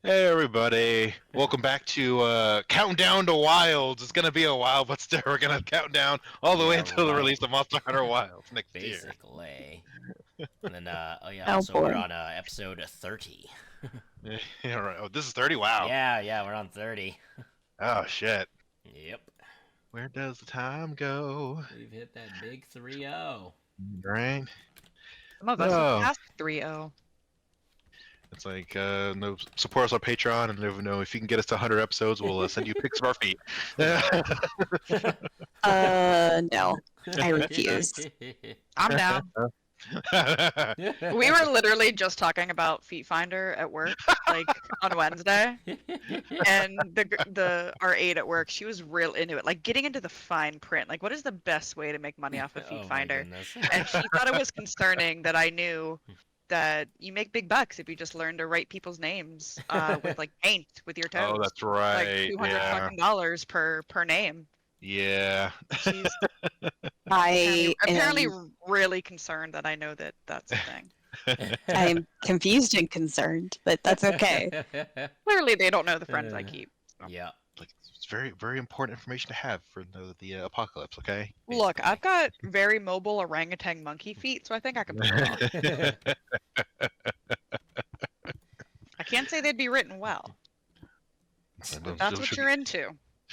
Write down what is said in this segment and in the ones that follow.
Hey everybody, welcome back to Countdown to Wilds. It's gonna be a while, but still we're gonna count down all the way until the right. release of Monster Hunter Wilds next year. Basically. And then, Oh also we're boy. on episode 30. Yeah, right. Oh, this is 30? Wow. Yeah, we're on 30. Oh shit. Yep. Where does the time go? We've hit that big 3-0. Right? Some of us Oh. have passed 3-0. It's like, no, support us on Patreon, and if you can get us to 100 episodes, we'll send you pics of our feet. No. I refuse. I'm down. We were literally just talking about Feet Finder at work, like on Wednesday, and our aide at work, she was real into it, like getting into the fine print, like what is the best way to make money off of Feet Oh my Finder, goodness. and she thought it was concerning that I knew that you make big bucks if you just learn to write people's names with like paint with your toes. Oh, that's right. Like $200 Yeah. fucking dollars per name. Yeah. She's I apparently am, really concerned that I know that that's a thing. I'm confused and concerned, but that's okay. Clearly, they don't know the friends I keep. Yeah. Like, it's very, very important information to have for the apocalypse, okay? Look, I've got very mobile orangutan monkey feet, so I think I can pull it off. I can't say they'd be written well. But that's what you're into.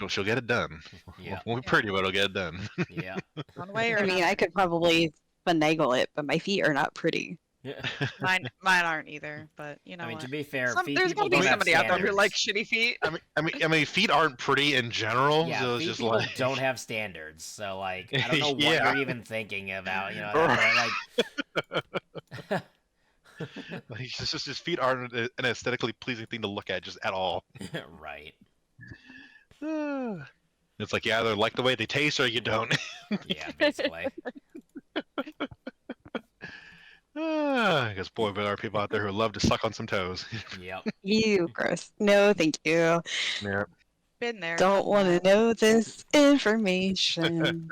She'll get it done. Yeah. Won't be pretty, but it'll get it done. Yeah. One way or I mean, another. I could probably finagle it, but my feet are not pretty. Mine aren't either, but you know I mean, what? to be fair, feet There's people gotta be don't have somebody out there who standards. likes shitty feet. I mean, feet aren't pretty in general. Yeah, so it's feet just people like don't have standards, so like I don't know what Yeah. you're even thinking about. You know, like like, it's just feet aren't an aesthetically pleasing thing to look at just at all. right. It's like you either like the way they taste or you don't. Yeah, basically. Because boy, there are people out there who love to suck on some toes. Yep. You gross. No, thank you. Yeah. Been there. Don't done want that. to know this information.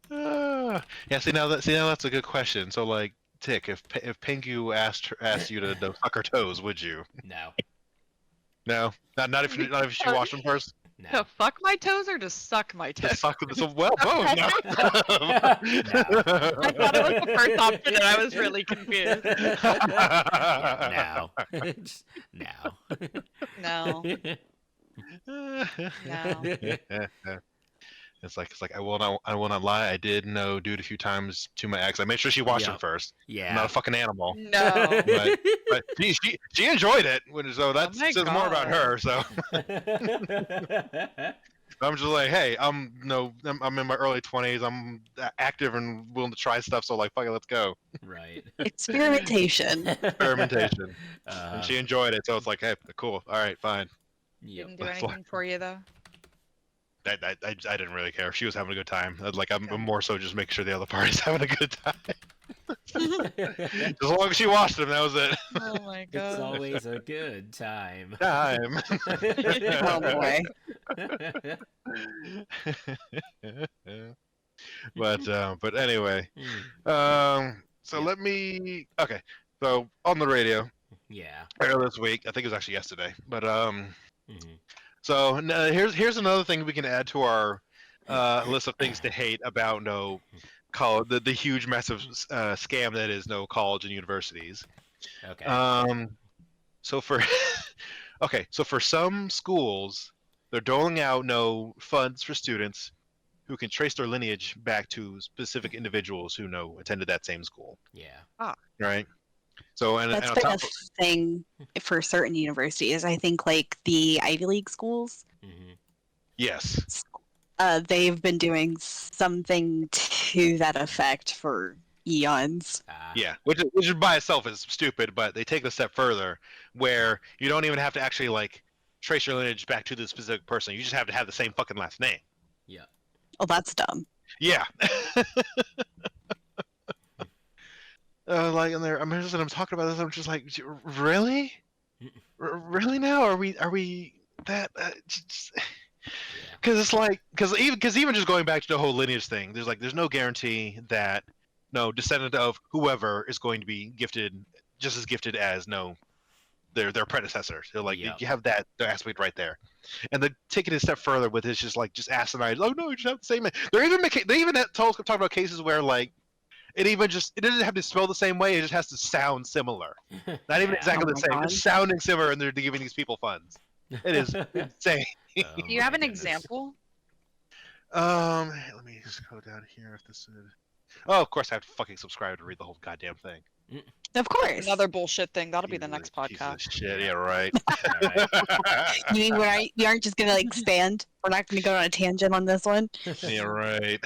Yeah. See now that's a good question. So like, Tick, if Pingu asked you to suck her toes, would you? No. No, not if she washed them first. No. To fuck my toes or to suck my To toes? suck them. So well, both. No. I thought it was the first option and I was really confused. Yeah, no. Just No. No. It's like I will not lie. I did do it a few times to my ex. I made sure she washed them Yep. first. I'm Yeah. not a fucking animal. No. But she enjoyed it, so that my says more about God. her. So I'm just like, hey, I'm in my early 20s. I'm active and willing to try stuff. So like, fuck it, let's go. Right. Experimentation. Experimentation. And she enjoyed it, so it's like, hey, cool. All right, fine. Yep. Didn't do anything for you though. I didn't really care. She was having a good time. I'm more so just making sure the other party's having a good time. As long as she watched them, that was it. Oh my It's god. always a good time. Oh boy. But anyway, so Yeah. let me. Okay, so on the radio Yeah. earlier this week, I think it was actually yesterday. But Mhm. so here's another thing we can add to our list of things to hate about the huge massive scam that is college and universities. Okay. So for so for some schools, they're doling out funds for students who can trace their lineage back to specific individuals who attended that same school. Yeah. Right. So and That's on been a top of, thing for certain universities. I think like the Ivy League schools, Mhm. yes. they've been doing something to that effect for eons. Yeah, which by itself is stupid, but they take it a step further, where you don't even have to actually like trace your lineage back to the specific person. You just have to have the same fucking last name. Yeah. Oh, that's dumb. Yeah. Like, and I'm talking about this. I'm just like, really, really now? Are we that? Because it's like, because even just going back to the whole lineage thing, there's no guarantee that descendant of whoever is going to be gifted just as gifted as their predecessors. They're like Yep. you have that aspect right there, and then taking it a step further with it's just asinine. Oh no, you just have the same. They even talk about cases where like it doesn't have to spell the same way. It just has to sound similar. Not even exactly Oh the my same. God. Just sounding similar, and they're giving these people funds. It is insane. Oh Do you have my an goodness. example? Let me just go down here if this is. Oh, of course I have to fucking subscribe to read the whole goddamn thing. Of course. Another bullshit thing. That'll be the Piece next of- piece of podcast. Shit, yeah, right. Alright. You mean we aren't just gonna like expand? We're not gonna go on a tangent on this one. Yeah, right.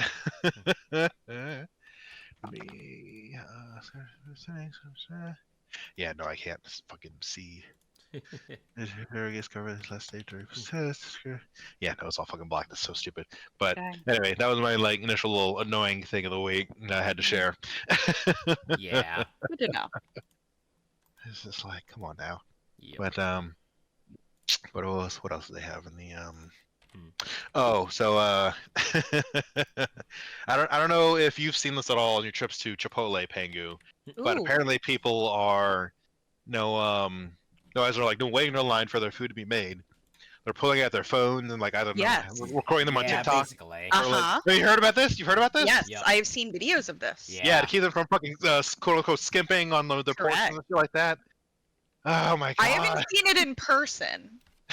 Yeah, no, I can't fucking see. Yeah, no, it's all fucking black. That's so stupid. But Dang. anyway, that was my like initial little annoying thing of the week that I had to share. Yeah. Good to know. It's just like, come on now. Yep. But what else? What else do they have in the Hmm. Oh, so I don't know if you've seen this at all on your trips to Chipotle, Pangu, but Ooh. apparently people are as they're like waiting in line for their food to be made. They're pulling out their phones and like I don't know, Yes. recording them on Yeah, TikTok. basically. Or, like, Uh-huh. have you heard about this? You've heard about this? Yes, Yep. I have seen videos of this. Yeah. Yeah, to keep them from fucking quote unquote skimping on their portions Correct. and shit like that. Oh my god. I haven't seen it in person,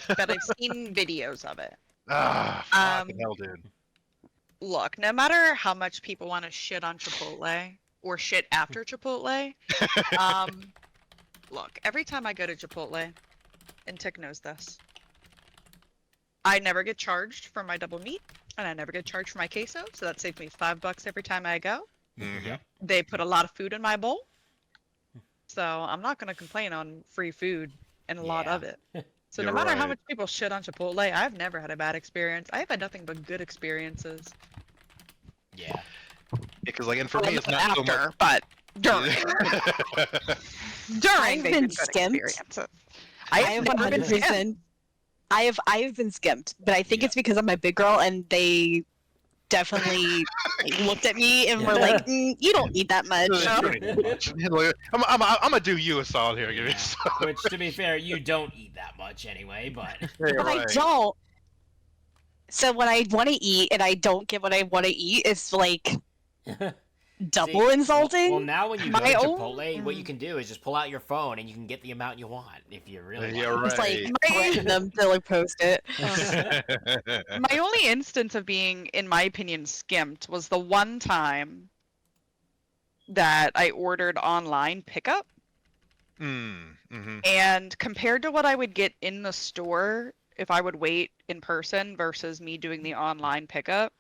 but I've seen videos of it. Ah, fucking hell, dude. Look, no matter how much people want to shit on Chipotle or shit after Chipotle, look, every time I go to Chipotle, and Tick knows this, I never get charged for my double meat, and I never get charged for my queso, so that saves me $5 every time I go. Mhm. Yep. They put a lot of food in my bowl, so I'm not gonna complain on free food and a lot Yeah. of it. So You're no matter how right. much people shit on Chipotle, I've never had a bad experience. I've had nothing but good experiences. Yeah. Because like, and for Well, me, it's not not so after, much. but during. During, I've they've been good skimped. experiences. I I've have never been skimped. 100%. I've been skimped, but I think Yeah. it's because I'm a big girl and they definitely like, looked at me and were like, "You don't need that much." Like, I'm gonna do you a solid here. Give me a Yeah. solid. Which, to be fair, you don't eat that much anyway, but. Yeah, But I right. don't. So when I want to eat and I don't get what I want to eat, it's like double See, insulting. Well, now when you go to My own- Chipotle, what you can do is just pull out your phone and you can get the amount you want if you really Yeah, want. It's like right. threaten them to like post it. My only instance of being, in my opinion, skimped was the one time that I ordered online pickup. Mm-hmm. And compared to what I would get in the store if I would wait in person versus me doing the online pickup,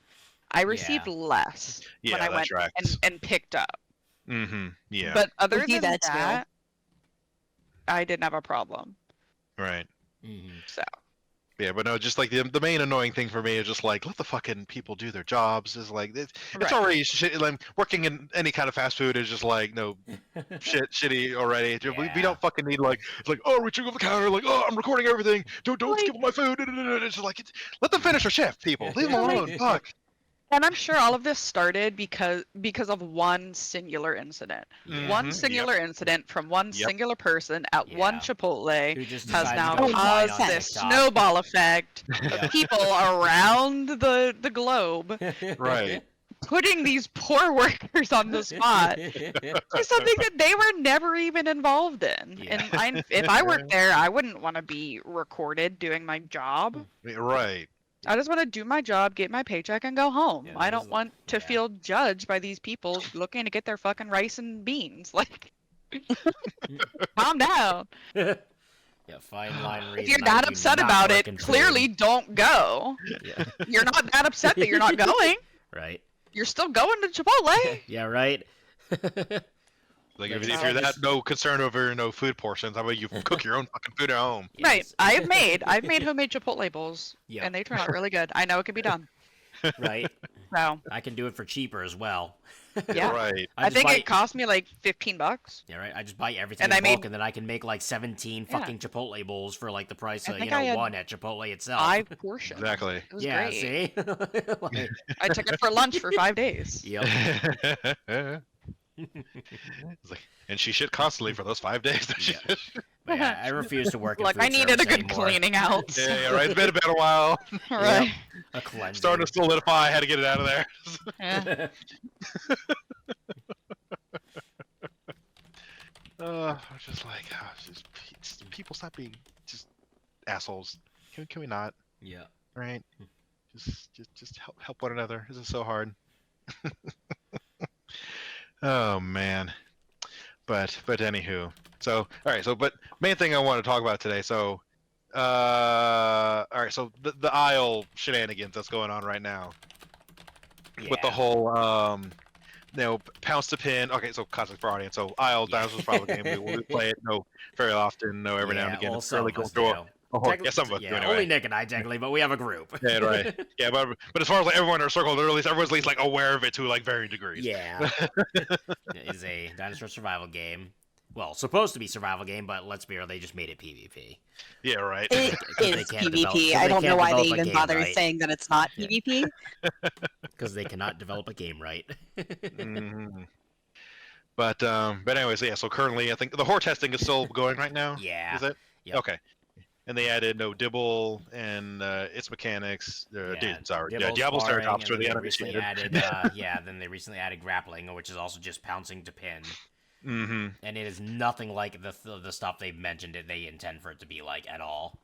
I received less Yeah, when I that went tracks. and picked up. Mm-hmm. Yeah. But other We do than that too. that, I didn't have a problem. Right. Mhm. So Yeah, but no, just like the main annoying thing for me is just like let the fucking people do their jobs. Is like it's Right. already shit. Like, working in any kind of fast food is just like shitty already. We Yeah. don't fucking need like it's like oh reaching over the counter like oh I'm recording everything. Don't Like- skip my food. It's just like let them finish their shift, people. Leave them Like- alone. Fuck. and I'm sure all of this started because of one singular incident. Yeah. One Mhm, singular incident from one Yep. single person at one Yeah. Chipotle Who just has decided now to go blind caused on this TikTok. snowball effect Yeah. of people around the globe Right. putting these poor workers on the spot for something that they were never even involved in. Yeah. And if I worked there, I wouldn't want to be recorded doing my job. Right. I just want to do my job, get my paycheck, and go home. Yeah, I there's don't want to yeah. feel judged by these people looking to get their fucking rice and beans. Like, calm down. Yeah, fine line reason. If you're I that do upset not about work it, in food. clearly don't go. Yeah. You're not that upset that you're not going. Right. You're still going to Chipotle. Yeah. Right. Like That's if how you're I that just- no concern over no food portions, how about you cook your own fucking food at home? Right. Yes. I've made homemade Chipotle bowls, Yeah. and they turn out really good. I know it can be done. Right. So I can do it for cheaper as well. yeah, Right. I just think buy, it cost me like $15. Yeah, right. I just buy everything And in I made- bulk, and then I can make like 17 Yeah. fucking Chipotle bowls for like the price I of think I had one at Chipotle itself. 5 portions. Exactly. It was yeah. great. See. Like, I took it for lunch for 5 days. yep. It's like, and she shit constantly for those 5 days. Yeah. But yeah, I refuse to work in Look, food I needed a service good anymore. cleaning out. Yeah, right. It's been a while. Right. A cleansing. Starting to solidify. I had to get it out of there. Yeah. I'm just like, just people stop being just assholes. Can we not? Yeah. Right? Just help one another. This is so hard. Oh man. But anywho. So all right. So but main thing I want to talk about today. So all right. So the aisle shenanigans that's going on right now with the Yeah. whole pounce to pin. Okay, so context for audience. So Isle Yeah. Dinosaurs Problem game. We play it very often. Every now and again. Well, It's some really of going us through. do. Yeah, some of us do Yeah, anyway. only Nick and I technically, but we have a group. Yeah, right. Yeah, but as far as like everyone in our circle, or everyone's at least like aware of it to like varying degrees. Yeah. It is a dinosaur survival game. Well, supposed to be survival game, but let's be real, they just made it PvP. Yeah, right. It they is can't PvP. develop- 'cause I they don't know can't why they develop a even game bother right. saying that it's not Yeah. PvP. Because they cannot develop a game right. Mhm. But anyways, yeah. So currently, I think the whore testing is still going right now. Yeah. Is it? Yep. Okay. And they added Dibble and its mechanics. Dibbles, Diablo sparring, Ceratops for and the then they recently uninitiated. added, then they recently added grappling, which is also just pouncing to pin. Mm-hmm. And it is nothing like the stuff they've mentioned it they intend for it to be like at all.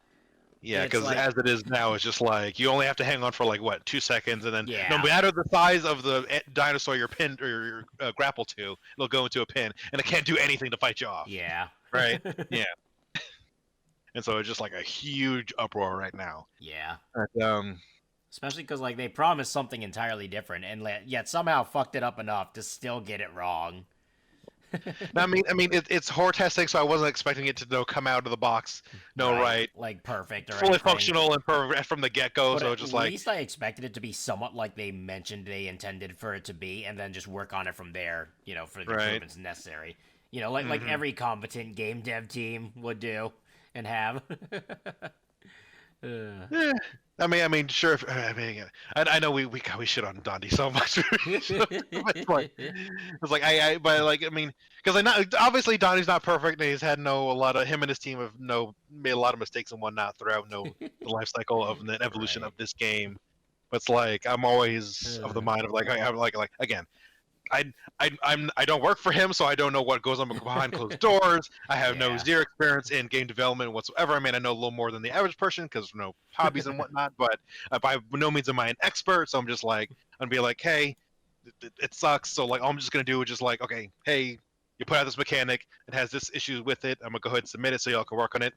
Yeah, It's because like- as it is now, it's just like you only have to hang on for like what 2 seconds, and then Yeah. no matter the size of the dinosaur you're pinned or your grapple to, it'll go into a pin, and it can't do anything to fight you off. Yeah. Right. Yeah. And so it's just like a huge uproar right now. Yeah. But, Especially because like they promised something entirely different, and yet somehow fucked it up enough to still get it wrong. I mean, it's whore testing, so I wasn't expecting it to come out of the box, right, like perfect or fully anything. functional and from the get go. But So at just like least I expected it to be somewhat like they mentioned they intended for it to be, and then just work on it from there. For the Right. improvements necessary. Like every competent game dev team would do and have. eh, I mean, sure. I know we shit on Dondi so much. It's like but like I mean, because obviously Donnie's not perfect, and he's had him and his team have made a lot of mistakes and whatnot throughout the life cycle of the evolution Right. of this game. But it's like I'm always of the mind of like I'm like again. I don't work for him, so I don't know what goes on behind closed doors. I have Yeah. zero experience in game development whatsoever. I mean, I know a little more than the average person because hobbies and whatnot. But by no means am I an expert. So I'm just like I'm gonna be like, hey, it sucks. So like all I'm just gonna do is just like, okay, hey, you put out this mechanic. It has this issue with it. I'm gonna go ahead and submit it so y'all can work on it.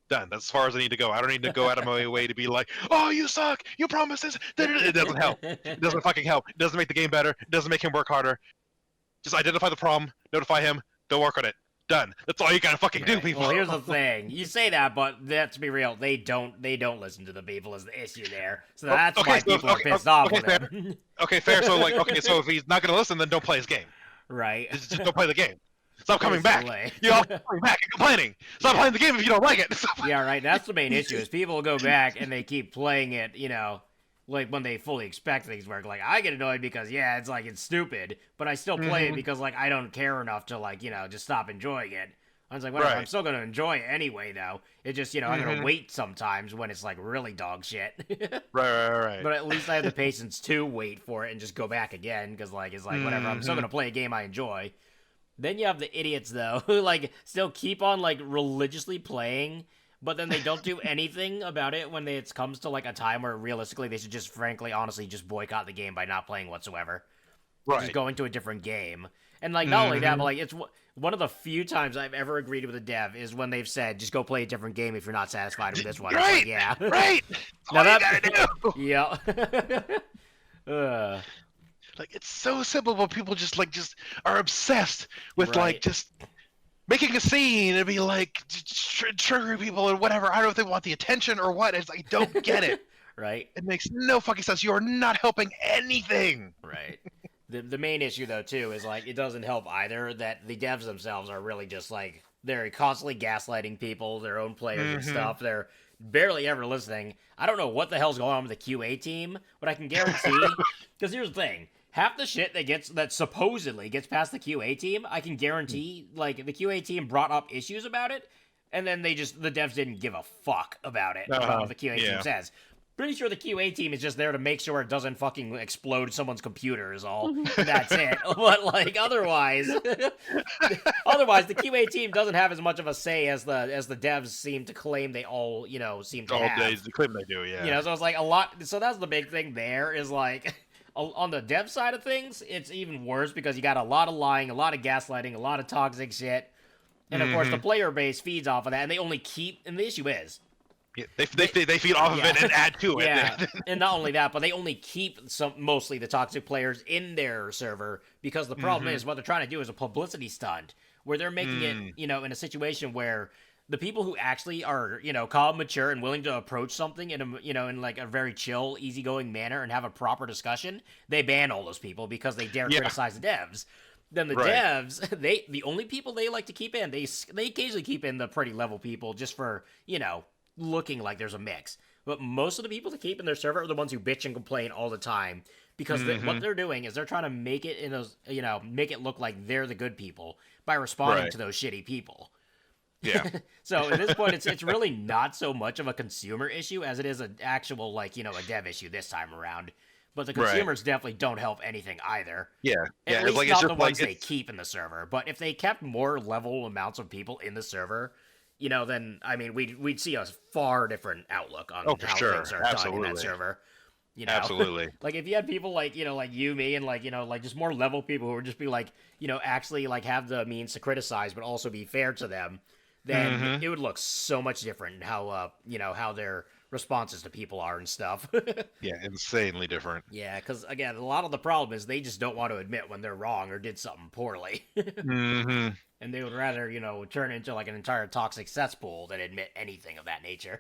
Done. That's as far as I need to go. I don't need to go out of my way to be like, oh, you suck. You promised this. It doesn't help. It doesn't fucking help. It doesn't make the game better. It doesn't make him work harder. Just identify the problem, notify him, don't work on it. Done. That's all you gotta fucking do, people. Well, here's the thing. You say that, but let's be real. They don't listen to the people is the issue there. So that's why people are pissed off with him. Okay, fair. So so if he's not gonna listen, then don't play his game. Right. Just don't play the game. Stop coming back. Basically. You're all coming back and complaining. Stop playing the game if you don't like it. Yeah, right. That's the main issue is people go back and they keep playing it, like when they fully expect things to work. Like I get annoyed because it's stupid, but I still play it because like I don't care enough to just stop enjoying it. I was like, whatever, Right. I'm still gonna enjoy it anyway though. It just I'm gonna wait sometimes when it's like really dog shit. Right. But at least I have the patience to wait for it and just go back again because it's like whatever. I'm still gonna play a game I enjoy. Then you have the idiots though who like still keep on like religiously playing, but then they don't do anything about it when it comes to like a time where realistically they should just honestly just boycott the game by not playing whatsoever. Right. Just go into a different game. And like not only that, but like it's one of the few times I've ever agreed with a dev is when they've said just go play a different game if you're not satisfied with this one. It's Right. like, yeah. Right. Now All you that- gotta do. Yeah. Like it's so simple, but people just are obsessed with Right. just making a scene and be like triggering people and whatever. I don't know if they want the attention or what. It's like I don't get it. Right. It makes no fucking sense. You are not helping anything. Right. The main issue though too is like it doesn't help either that the devs themselves are really just like they're constantly gaslighting people, their own players and stuff. They're barely ever listening. I don't know what the hell's going on with the QA team, but I can guarantee because here's the thing. half the shit that supposedly gets past the QA team, I can guarantee like the QA team brought up issues about it, and then the devs didn't give a fuck about it about what the QA team says. Pretty sure the QA team is just there to make sure it doesn't fucking explode someone's computer is all. And that's it. But like otherwise the QA team doesn't have as much of a say as the devs seem to claim they all, seem to have. They claim they do, yeah. So it's like a lot. So that's the big thing there is like on the dev side of things, it's even worse because you got a lot of lying, a lot of gaslighting, a lot of toxic shit. And of course the player base feeds off of that, and they only keep, and the issue is, yeah, they feed off of it and add to it. Yeah, and not only that, but they only keep mostly the toxic players in their server because the problem is what they're trying to do is a publicity stunt where they're making it, in a situation where the people who actually are, calm, mature, and willing to approach something in in like a very chill, easygoing manner and have a proper discussion, they ban all those people because they dare criticize the devs. Then the devs, the only people they like to keep in, they occasionally keep in the pretty level people just for, looking like there's a mix. But most of the people to keep in their server are the ones who bitch and complain all the time because what they're doing is they're trying to make it make it look like they're the good people by responding to those shitty people. Yeah. So at this point, it's really not so much of a consumer issue as it is an actual a dev issue this time around. But the consumers definitely don't help anything either. Yeah. At least not it's the just ones they keep in the server. But if they kept more level amounts of people in the server, then I mean we'd see a far different outlook on how things are done in that server. Absolutely. Like if you had people like you, me, and like just more level people who would just be like actually like have the means to criticize but also be fair to them, then it would look so much different in how how their responses to people are and stuff. Yeah, insanely different. Yeah, because again, a lot of the problem is they just don't want to admit when they're wrong or did something poorly. And they would rather, turn into like an entire toxic cesspool than admit anything of that nature.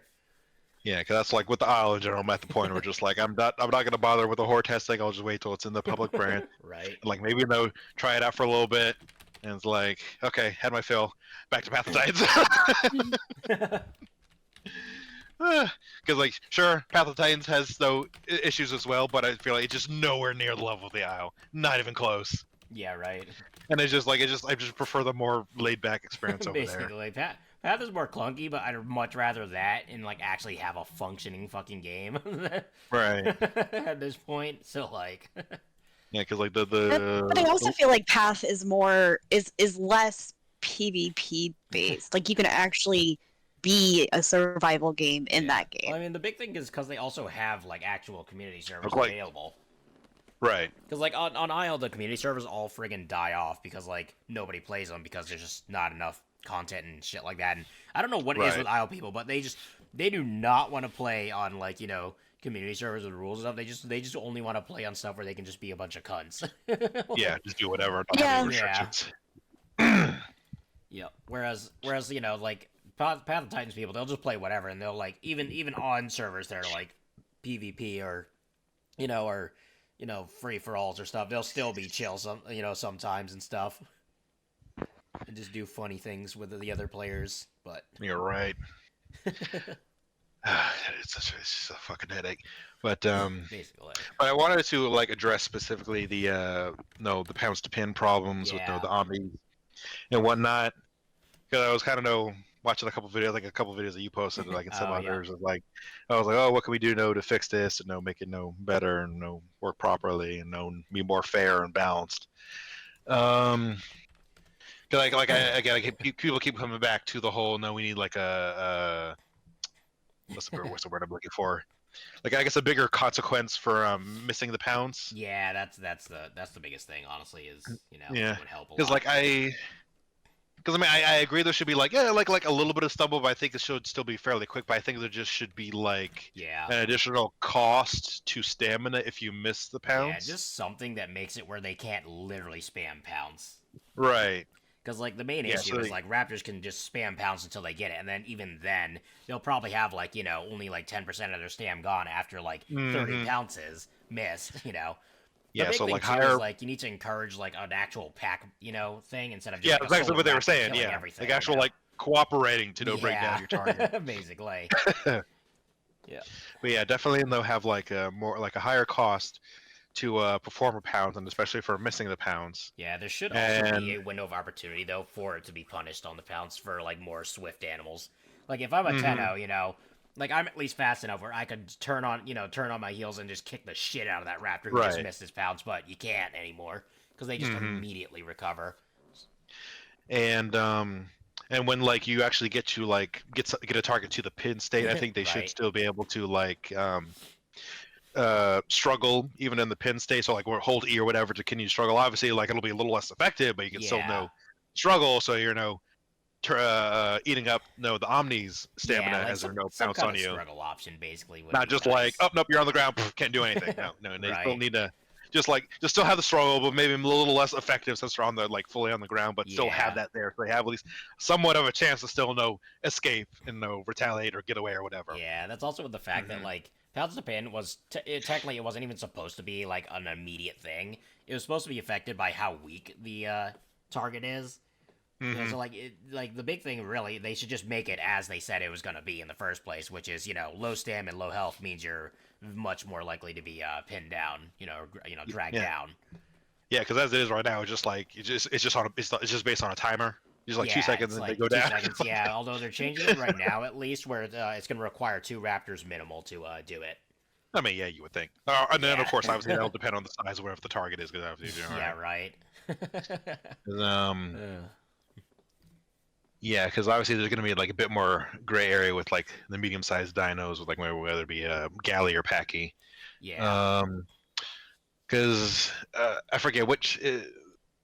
Yeah, because that's like with the Isle in general. I'm at the point where just like I'm not gonna bother with the whore testing. I'll just wait till it's in the public brand. Right. And, like maybe try it out for a little bit, and it's like okay, had my fill. Back to Path of Titans. Because like sure, Path of Titans has issues as well, but I feel like it's just nowhere near the level of the Isle. Not even close. Yeah, right. And I just prefer the more laid back experience over there. Basically, Path is more clunky, but I'd much rather that and like actually have a functioning fucking game. Right. At this point, so like. Yeah, because like But I also feel like Path is less PvP based. Like you can actually be a survival game in that game. Well, I mean, the big thing is because they also have like actual community servers available. Right. Because like on Isle, the community servers all friggin' die off because like nobody plays them because there's just not enough content and shit like that. And I don't know what it is with Isle people, but they do not want to play on like community servers with rules and stuff. They just only want to play on stuff where they can just be a bunch of cunts. Yeah, just do whatever. Restrictions. Yeah. Whereas like Path of Titans people, they'll just play whatever, and they'll like even on servers that are like PvP or free for alls or stuff, they'll still be chill sometimes and stuff, and just do funny things with the other players. But you're right. It's just a fucking headache. But basically. But I wanted to like address specifically the pounce to pin problems with the zombies and whatnot, because I was kind of watching a couple videos that you posted, like, and some others. Like, I was like, oh, what can we do to fix this and make it better and work properly and be more fair and balanced. Because people keep coming back to the whole we need like a what's the word I'm looking for? Like, I guess a bigger consequence for missing the pounce. Yeah, that's the biggest thing, honestly, is it would help a lot. Because like Because I agree there should be like a little bit of stumble, but I think it should still be fairly quick. But I think there just should be like an additional cost to stamina if you miss the pounce. Yeah, just something that makes it where they can't literally spam pounce. Right. Because like the main issue is like Raptors can just spam pounce until they get it, and then even then they'll probably have like only like 10% of their stam gone after like 30 pounces missed. The big thing too is, like, you need to encourage like an actual pack, thing instead of just like, exactly what they were saying. Yeah, everything, like actual like cooperating to break down your target. Basically. Yeah. But yeah, definitely they'll have like a higher cost perform a pound, and especially for missing the pounds. Yeah, there should also be a And window of opportunity though for it to be punished on the pounce for like more swift animals. Like if I'm a Mhm. Tenno, like I'm at least fast enough where I could turn on my heels and just kick the shit out of that raptor who just Right. missed his pounce, but you can't anymore because they just Mhm. immediately recover. And when like you actually get to like get a target to the pin state, I think they should Right. still be able to like struggle even in the pin state. So like or hold E or whatever to continue to struggle. Obviously, like it'll be a little less effective, but you can still Yeah. struggle. So you're eating up the Omni's stamina Yeah, like as there some pounce kind on of you. struggle option basically would Not be just like, nice. oh nope, you're on the ground, can't do anything. No, and they still Right. need to just still have the struggle, but maybe a little less effective since they're on the fully on the ground, but still have Yeah. that there, so they have at least somewhat of a chance to still escape and retaliate or get away or whatever. Yeah, that's also with the fact that Mhm. like pounce to pin was technically it wasn't even supposed to be like an immediate thing. It was supposed to be affected by how weak the target is. So Mhm. like the big thing really, they should just make it as they said it was gonna be in the first place, which is low stam and low health means you're much more likely to be pinned down, dragged Yeah, down. yeah, because as it is right now, it's just it's just based on a timer. Just like 2 seconds It's and they like go two down. seconds. Yeah, although they're changing it right now at least, where it's gonna require 2 raptors minimal to do it. I mean, yeah, you would think. And then of Yeah. course, obviously, that'll depend on the size of whatever the target is. Because obviously, Yeah, right. 'Cause, um, Ugh. yeah, because obviously there's going to be like a bit more gray area with like the medium-sized dinos with like whether it be Galley or Packy. Yeah. Because I forget which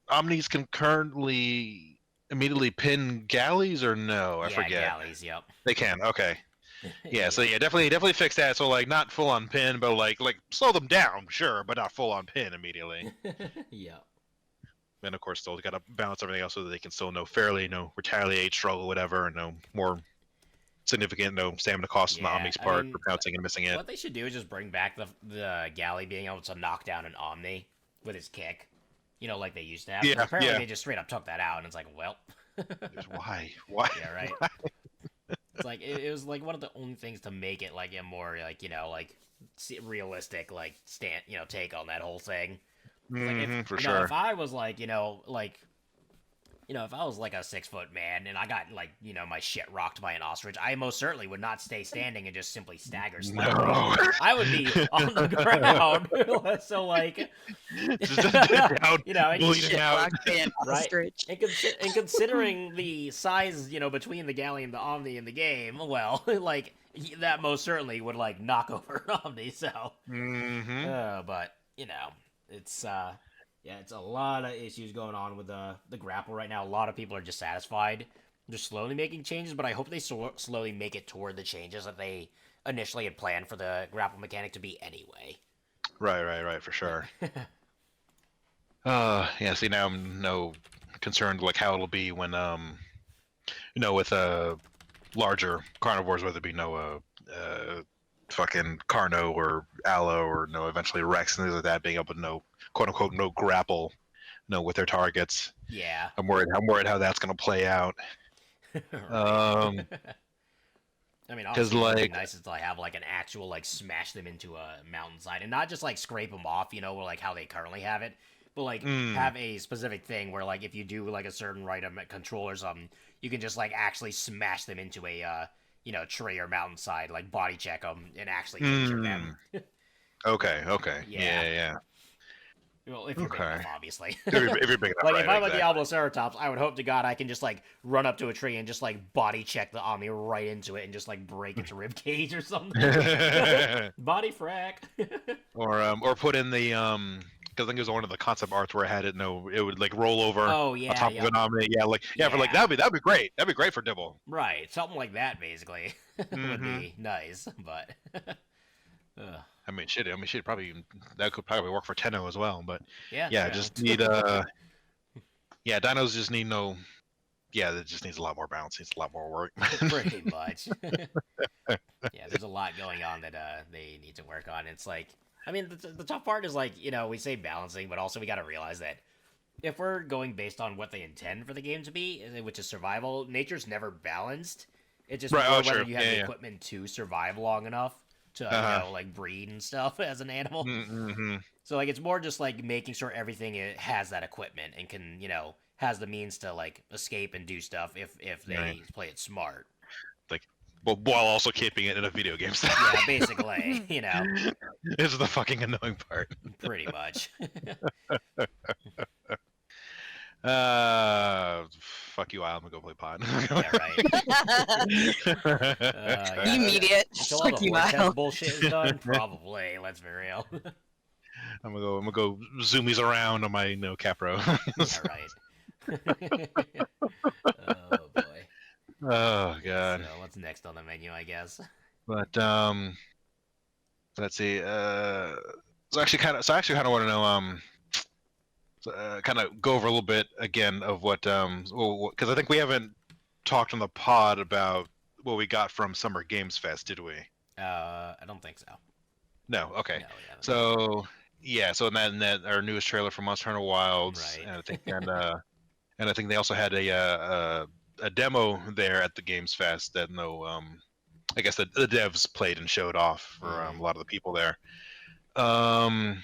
Omnis can currently immediately pin Galleys or no, I Yeah, forget. galleys. Yep. They can. Okay. Yeah. So Yeah. yeah, definitely fix that. So like not full on pin, but like slow them down, sure, but not full on pin immediately. Yep. And of course, still got to balance everything else so that they can still fairly retaliate, struggle, whatever, and more significant stamina costs on the Yeah. Omni's I part mean, for pouncing and missing it. what they should do is just bring back the galley being able to knock down an Omni with his kick. Like they used to have. 'Cause Yeah, apparently yeah. they just straight up took that out, and it's like, well. Why? Yeah, right. It's like it was like one of the only things to make it like a more like realistic like take on that whole thing. Like For if sure. if I was like if I was like a 6-foot man and I got like my shit rocked by an ostrich, I most certainly would not stay standing and just simply stagger slightly. No. I would be on the ground. So like Just down, and bleeding just, Shit, out. rock band right. ostrich. And considering the size, between the galley and the Omni in the game, well, like that most certainly would like knock over an Omni. So, but it's it's a lot of issues going on with the grapple right now. A lot of people are just satisfied. They're slowly making changes, but I hope they slowly make it toward the changes that they initially had planned for the grapple mechanic to be anyway. Right, for sure. Yeah. See, now I'm concerned like how it'll be when with larger carnivores, whether it be fucking Carno or Allo or eventually Rex and things like that, being able to quote unquote no grapple, with their targets. Yeah. I'm worried how that's gonna play out. Right. I mean, honestly, it would be like nice to have like an actual like smash them into a mountainside and not just like scrape them off, or like how they currently have it, but like have a specific thing where like if you do like a certain item control or something, you can just like actually smash them into a tree or mountainside, like body check them and actually injure them. Okay. Yeah. Yeah. Well, if you're big enough, obviously. If you're big enough, Like right, if I'm exactly. a Diabloceratops, I would hope to God I can just like run up to a tree and just like body check the Omni right into it and just like break its rib cage or something. Body frack. or put in the because I think it was one of the concept arts where it had it it would like roll over Oh on yeah, top yeah. of an Omni. For like that'd be great. That'd be great for Dibble. Right, something like that basically would be nice, but. I mean, shit. Probably that could probably work for Tenno as well. But Yeah. just need dinos just need it just needs a lot more balance. Needs a lot more work. Pretty much. Yeah, there's a lot going on that they need to work on. It's like, I mean, the tough part is like, we say balancing, but also we got to realize that if we're going based on what they intend for the game to be, which is survival, nature's never balanced. It's just more whether you have the equipment to survive long enough to like breed and stuff as an animal. So like it's more just like making sure everything has that equipment and can has the means to like escape and do stuff if they play it smart. Like, while also keeping it in a video game style. Yeah, basically, This is the fucking annoying part. pretty much. Fuck you, I'm gonna go play pod. Yeah, right. Yeah, Immediate. until all Fuck the you, voice test Miles. bullshit is done, probably. Let's be real. I'm gonna go zoomies around on my Capro. Yeah, right. Oh boy. Oh god. So what's next on the menu, I guess? But let's see. So I actually kind of want to know kind of go over a little bit again of what because I think we haven't talked on the pod about what we got from Summer Games Fest, did we? I don't think so. No. Okay. No, we haven't. So yeah. So in that our newest trailer for Monster Hunter Wilds, Right. and I think and I think they also had a demo there at the Games Fest that I guess the devs played and showed off for a lot of the people there. Yeah,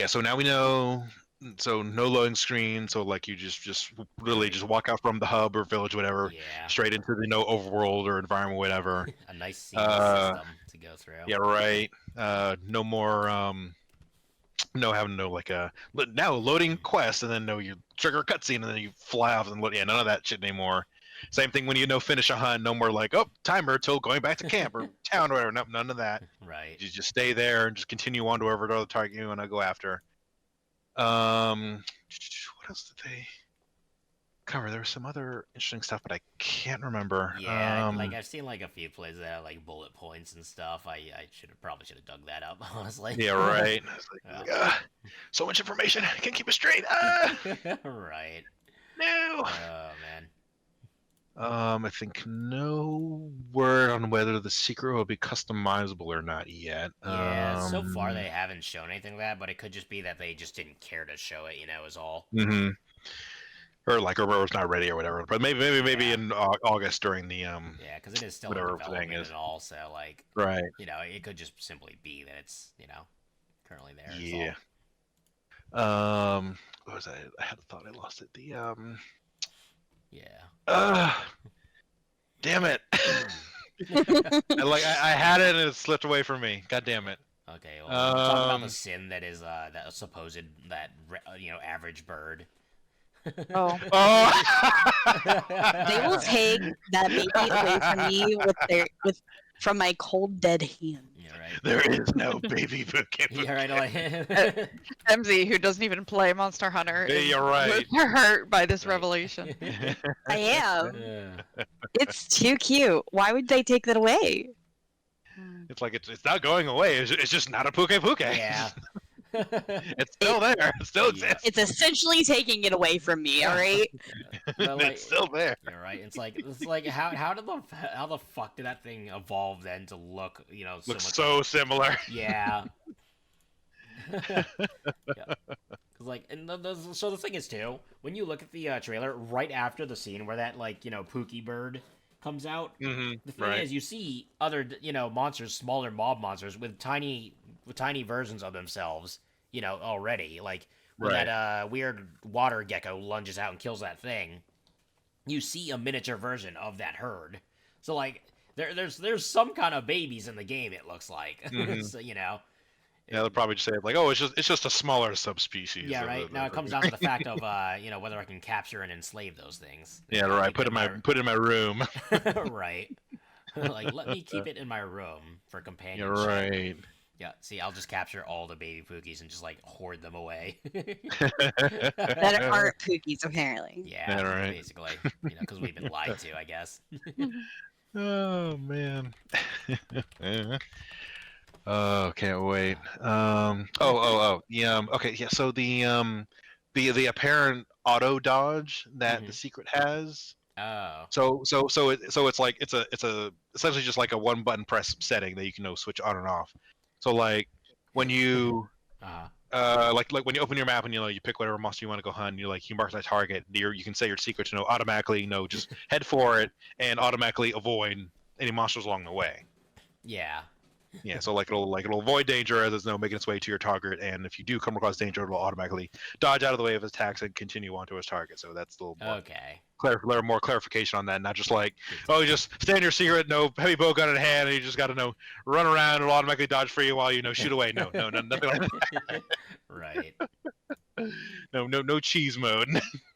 so now we know. So no loading screen. So like you just literally just walk out from the hub or village, whatever, Yeah. straight into the overworld or environment, whatever. A nice seamless system to go through. Yeah, right. No more no having no like now loading quest and then you trigger a cutscene and then you fly off and load. Yeah, none of that shit anymore. Same thing when finish a hunt. No more like timer till going back to camp or town or whatever. Nope, none of that. Right. You just stay there and just continue on to wherever the target you want to go after. What else did they cover? There was some other interesting stuff, but I can't remember. Yeah, like I've seen like a few plays that have like bullet points and stuff. I probably should have dug that up, honestly. Yeah, right. I was like, so much information. I can't keep it straight. Right. No. Oh man. I think no word on whether the secret will be customizable or not yet. Yeah, so far they haven't shown anything like that, but it could just be that they just didn't care to show it, is all. Mm-hmm. Or it's not ready or whatever. But maybe in August during the Yeah, because it is still in whatever development thing is. and all, so like right. It could just simply be that it's currently there. Yeah. What was that? I had a thought I lost it. Yeah. Damn it! I had it and it slipped away from me. God damn it! Okay, well, talk about the sin that is that supposed average bird. Oh. They will take that baby away from me from my cold dead hand. Yeah, right. There is no baby book game. Yeah, right. Like... MZ, who doesn't even play Monster Hunter, Yeah, you're right. You're hurt by this Right. revelation. I am. Yeah. It's too cute. Why would they take that away? It's like it's not going away. It's just not a puke. Yeah. It's still there. It still Yeah. exists. It's essentially taking it away from me. All right. But, like, It's still there. You're right. It's like how the fuck did that thing evolve then to look Looks much so similar. Yeah. Yeah. Cause like, and so the thing is too, when you look at the trailer right after the scene where that Pookie bird comes out, Mm-hmm. the thing Right. is you see other monsters, smaller mob monsters with tiny versions of themselves, already. Like when Right. that weird water gecko lunges out and kills that thing, you see a miniature version of that herd. So like there's some kind of babies in the game. It looks like Mhm. so, Yeah, they'll probably just say like, oh, it's just a smaller subspecies. Yeah, of right. the- Now it comes down to the fact of whether I can capture and enslave those things. Yeah, right. Put it in my room. Right. Like let me keep it in my room for You're companionship. right. Yeah. See, I'll just capture all the baby Pookies and just like hoard them away. That aren't Pookies, apparently. Yeah. Yeah, right. Basically, because we've been lied to, I guess. Oh man. Oh, can't wait. Yeah. Okay. Yeah. So the apparent auto dodge that the secret has. Oh. So it's like it's a essentially just like a one button press setting that you can switch on and off. So like when you like when you open your map and you pick whatever monster you want to go hunt, you mark that target. You can say your secret to automatically just head for it and automatically avoid any monsters along the way. Yeah. Yeah, so it'll avoid danger as it's making its way to your target, and if you do come across danger, it'll automatically dodge out of the way of its attacks and continue on to its target. So that's a little more Okay. more clarification on that, not just like, oh, you just stand your secret, no heavy bow gun in hand, and you just got to run around and it'll automatically dodge for you while you shoot away. No, nothing like that. Right. No cheese mode.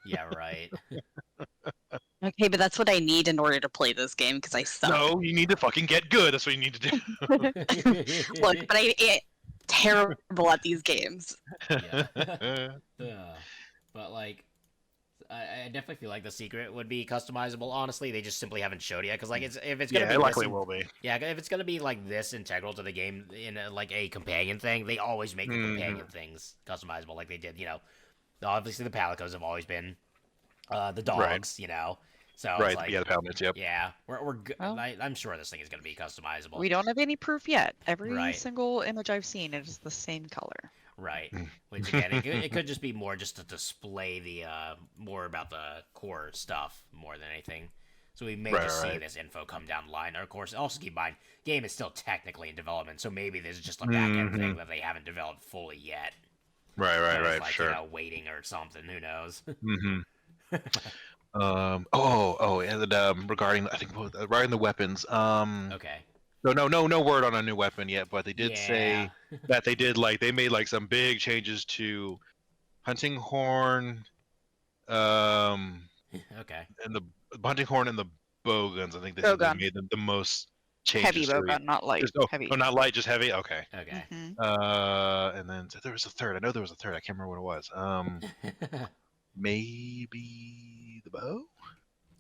Yeah, right. Okay, but that's what I need in order to play this game because I suck. No, you need to fucking get good. That's what you need to do. Look, but I'm terrible at these games. Yeah. But like, I definitely feel like the secret would be customizable. Honestly, they just simply haven't showed yet. Because like, if it's gonna Yeah, be it likely this will be. yeah, if it's gonna be like this integral to the game in like a companion thing, they always make the companion things customizable. Like they did, obviously the palicos have always been the dogs, So Right, it's like, yeah, the Paladins, yep. yeah, we're good. Well, I'm sure this thing is gonna be customizable. We don't have any proof yet. Every Right. single image I've seen is the same color. Right. Which again, it could just be more just to display the more about the core stuff more than anything. So we may just see this info come down the line. Or of course, also keep in mind, game is still technically in development, so maybe there's just a back end thing that they haven't developed fully yet. Right, Like, for sure. Waiting or something. Who knows? And regarding the weapons. Okay. No word on a new weapon yet, but they did Yeah. say that they made some big changes to hunting horn, Okay. and the hunting horn and the bow guns. I think Bow they gun. made them the most changes. Heavy bow gun, not light. Heavy. Oh, not light, just heavy. Okay. Okay. And then there was a third. I know there was a third. I can't remember what it was. Maybe the bow.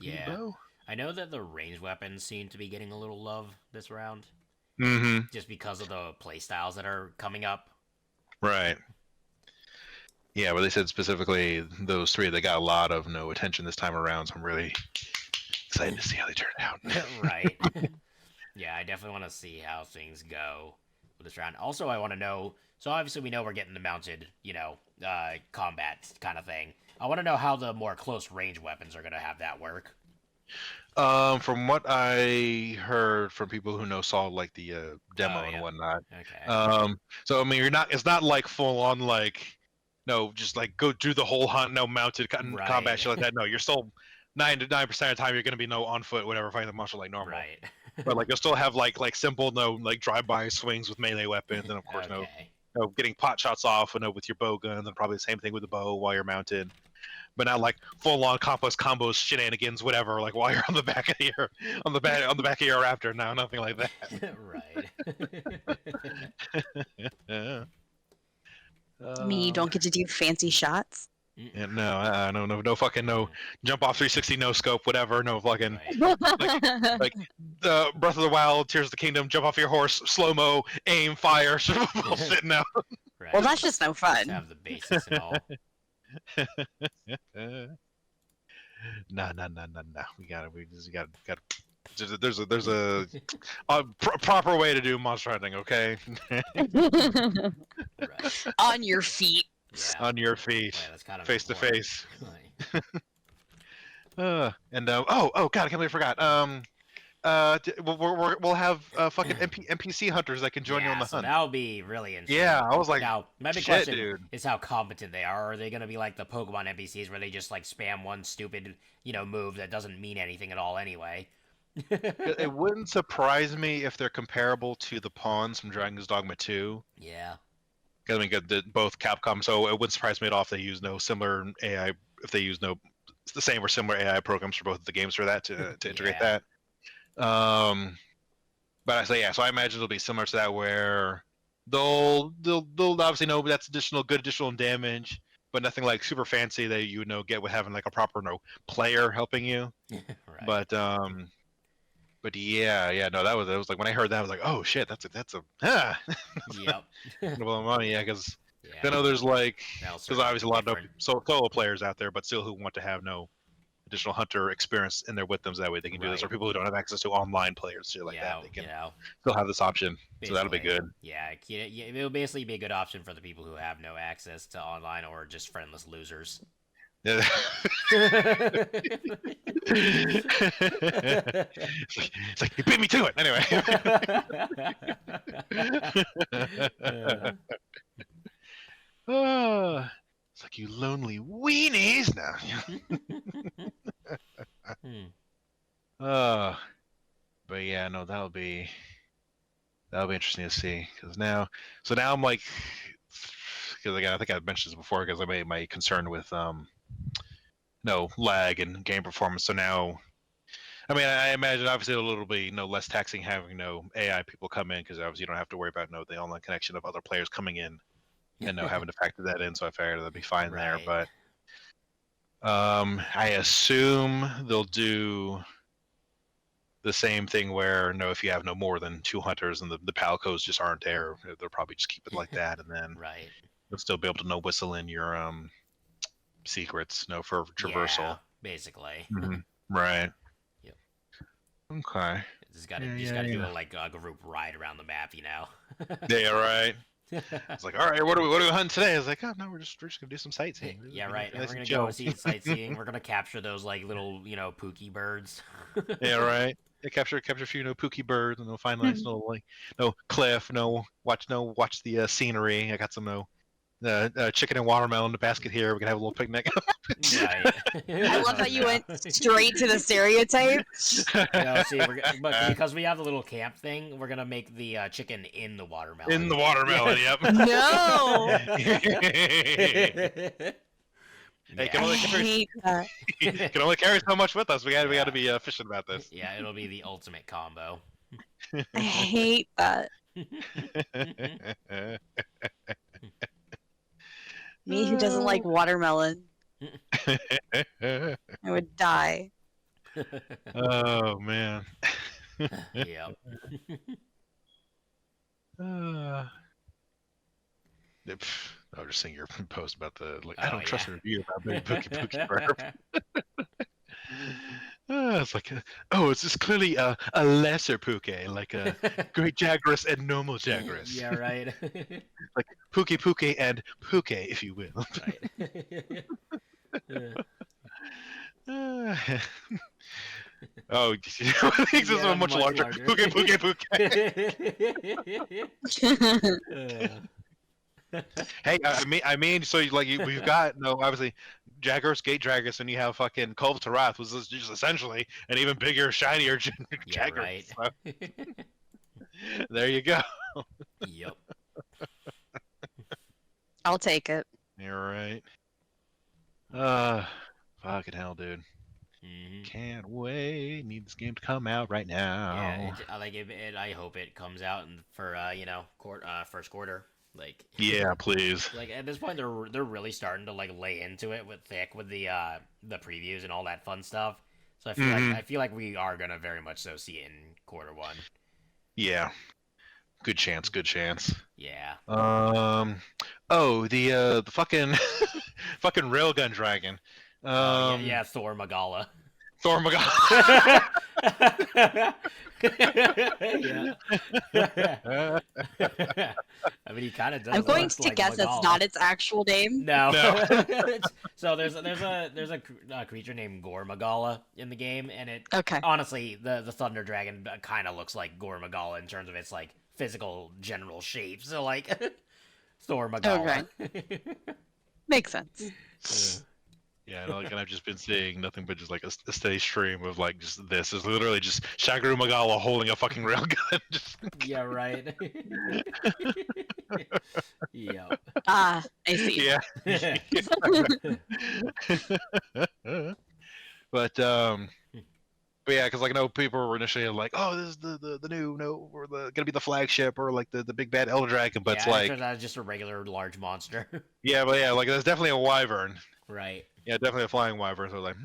Maybe Yeah. the bow? I know that the ranged weapons seem to be getting a little love this round, Mm-hmm. just because of the playstyles that are coming up. Right. Yeah, but they said specifically those three, they got a lot of attention this time around, so I'm really excited to see how they turn out. Right. Yeah, I definitely want to see how things go with this round. Also, I want to know. So obviously, we know we're getting the mounted, combat kind of thing. I want to know how the more close range weapons are going to have that work. From what I heard from people who saw like the demo and whatnot. Okay. So I mean, it's not like full on just like go do the whole hunt, mounted combat shit like that. No, you're still 99% of the time you're gonna be on foot, whatever, fighting the monster like normal. Right. But like you'll still have like simple drive-by swings with melee weapons, and of course Okay. getting pot shots off with your bow gun, and probably the same thing with the bow while you're mounted. But not like full-on complex combos, shenanigans, whatever. Like while you're on the back of your on the back of your raptor. No, nothing like that. Right. I mean, you don't get to do fancy shots. Yeah, no fucking jump off 360, no scope, whatever. No fucking Right. like the Breath of the Wild, Tears of the Kingdom, jump off your horse, slow mo, aim, fire, bullshit. No. Right. Well, that's just no Just fun. have the basics and all. No. We got. There's a proper way to do monster hunting. Okay. Right. On your feet. Yeah. On your feet, Yeah, that's kind of face to important. face. Right. And oh god, I can't believe I forgot. We'll have fucking NPC hunters that can join you on the so hunt. that'll be really interesting. Yeah, I was like, now my big shit, question dude. is how competent they are. Are they going to be like the Pokemon NPCs where they just like spam one stupid, move that doesn't mean anything at all anyway? It wouldn't surprise me if they're comparable to the pawns from Dragon's Dogma 2. Yeah. Because I mean, both Capcom, so it wouldn't surprise me at all if they use similar AI, if they use the same or similar AI programs for both of the games for that to integrate that. But I say so I imagine it'll be similar to that where they'll obviously know that's good additional damage, but nothing like super fancy that you get with having like a proper player helping you. Right. But yeah, no, that was like when I heard that I was like, oh shit, that's a Yep. yeah, because Yeah. I know there's That'll because certainly obviously a be lot of different. solo players out there, but still who want to have no additional hunter experience in there with them, so that way they can do this, or Right. people who don't have access to online players, shit like Yeah, that, they can still have this option. So that'll be basically. good. Yeah, it'll basically be a good option for the people who have no access to online or just friendless losers. Yeah. It's like you beat me to it anyway. Oh, it's like you lonely weenies now. Oh, but yeah, no, that'll be interesting to see because now, so now I'm like, because again, I think I've mentioned this before because I made my concern with no lag and game performance. So now, I mean, I imagine obviously it'll be less taxing having no AI people come in because obviously you don't have to worry about the online connection of other players coming in and having to factor that in. So I figured that'd be fine there. Right. But I assume they'll do the same thing where if you have no more than 2 hunters and the PAL codes just aren't there, they'll probably just keep it like that, and then Right. you'll still be able to whistle in your secrets, for traversal. Yeah, basically. Mhm. Right. Yep. Okay. Just gotta do a group ride around the map, Yeah, right. It's like, all right, what are we hunting today? I was like, oh no, we're just gonna do some sightseeing. Yeah, right. And Nice we're gonna chill. go see sightseeing. We're gonna capture those like little, pookie birds. Yeah, right. Yeah, capture a few pookie birds, and they'll find a nice little cliff. Watch the scenery. I got some chicken and watermelon in the basket here. We're gonna have a little picnic. Right. I love how you went straight to the stereotype. See, but because we have the little camp thing, we're gonna make the chicken in the watermelon. In the watermelon, yep. No. Hey, I hate that. can only carry so much with us. We got to be efficient about this. Yeah, it'll be the ultimate combo. I hate that. Me who doesn't like watermelon. I would die. Oh man. Yeah. I was just seeing your post about the I don't trust the review about Big Pookie Burp. It's like, it's just clearly a lesser Pookie, like a Great Jagras and normal Jagras. Yeah, right. Like Pookie and Pookie, if you will. Right. Oh, this is a much larger. Pookie. Hey, I mean, so we've got obviously Jaggers, Gate Dragus, and you have fucking Cove to Wrath, was just essentially an even bigger, shinier Jagger. Right. So, there you go. Yep. I'll take it. You're right. Fucking hell, dude. Mm-hmm. Can't wait. Need this game to come out right now. Yeah, I like it. I hope it comes out for first quarter. Like, yeah, please. Like at this point, they're really starting to lay into it with the previews and all that fun stuff. So I feel like we are gonna very much so see it in quarter one. Yeah, good chance. Yeah. Oh, the fucking fucking railgun dragon. Yeah, Thor Magala. Thor Magala. Yeah. I mean, he kind of does. I'm going to like guess Magala. that's not its actual name. No. So there's a creature named Gore Magala in the game, and it honestly the Thunder Dragon kind of looks like Gore Magala in terms of its physical general shape. So Thor Magala. Okay. Makes sense. Yeah, and I've just been seeing nothing but just a steady stream of just this. It's literally just Shagaru Magala holding a fucking railgun. Yeah, right. Yeah. I see. Yeah. But yeah, because I know people were initially like, oh, this is the new or gonna be the flagship or the big bad Elder Dragon, but it's it turns out it's just a regular large monster. Yeah, but yeah, that's definitely a wyvern. Right. Yeah, definitely a flying wyvern. So I was like,